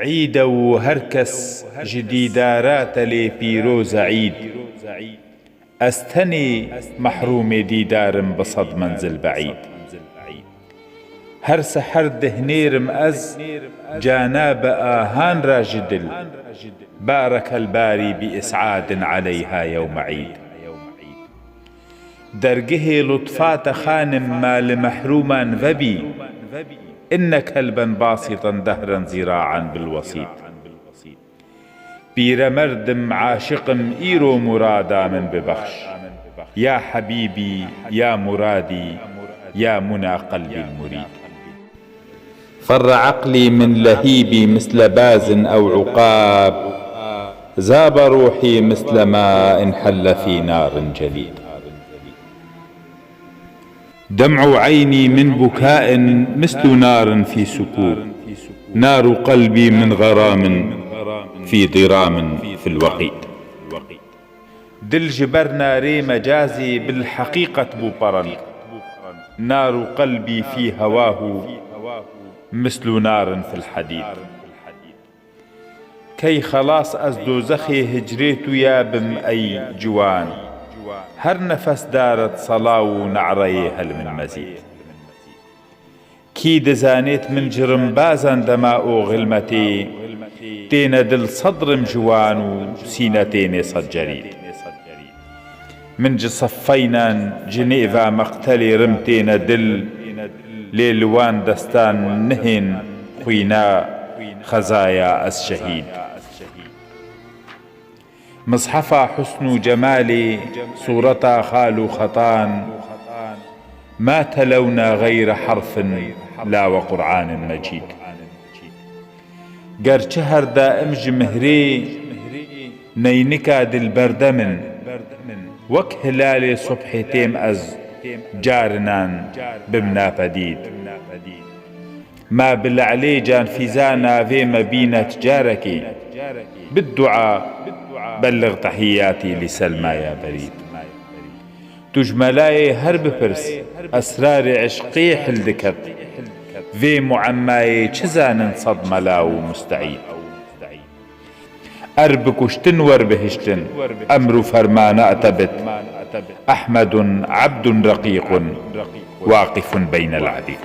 عيدە و هەرکەس جدیداراتە لێ پیرۆزە عید ئەستەنێ مەحرومێ دیدارم بە سەد مەنزل بەعید هەر سەحەر دەهنێرم ئەز جانا بە ئاهان ڕاژدل بارك الباري بإسعاد عليها يوم عيد درجه لطفات خانم ما لمحروما ذبي إن كلبا باسطا دهرا زراعا بالوسيط بير مردم عاشقم إيرو مرادا من ببخش يا حبيبي يا مرادي يا منى قلبي المريد فر عقلي من لهيبي مثل باز أو عقاب ذاب روحي مثل ماء حل في نار جليد دمع عيني من بكاء مثل نار في سكوب نار قلبي من غرام في ضرام في الوقيد دل جبر ناري مجازي بالحقيقة بوبرل نار قلبي في هواه مثل نار في الحديد كي خلاص از دوزخي هجريت يا بم أي جوان هر نفس دارت صلاو نعري هل من مزيد كي دزانيت من جرم بازن دماء غلمتي تين دل صدرم جوان وسينتين صد جريد من جصفينا جنيفا مقتلي رمتين دل ليلوان دستان نهن خوينا خزايا الشهيد مصحفا حسن جمالي صورتا خال خطان ما تلونا غير حرف لا وقرآن مجيد قرچه هر دائم جمهري نينكا دل بردمن وك هلال صبح تيم از جارنان بمنا فديد ما بالعلي جان فيزانا في مبينة جاركي بالدعاء بلغ تحياتي لسلمى يا بريد تجملاي هرب فرس أسرار عشقي حلدكت في معماي چزان صد ملاو مستعيد أربكشتن وربهشتن أمر فرمان أتبت أحمد عبد رقيق واقف بين العبيد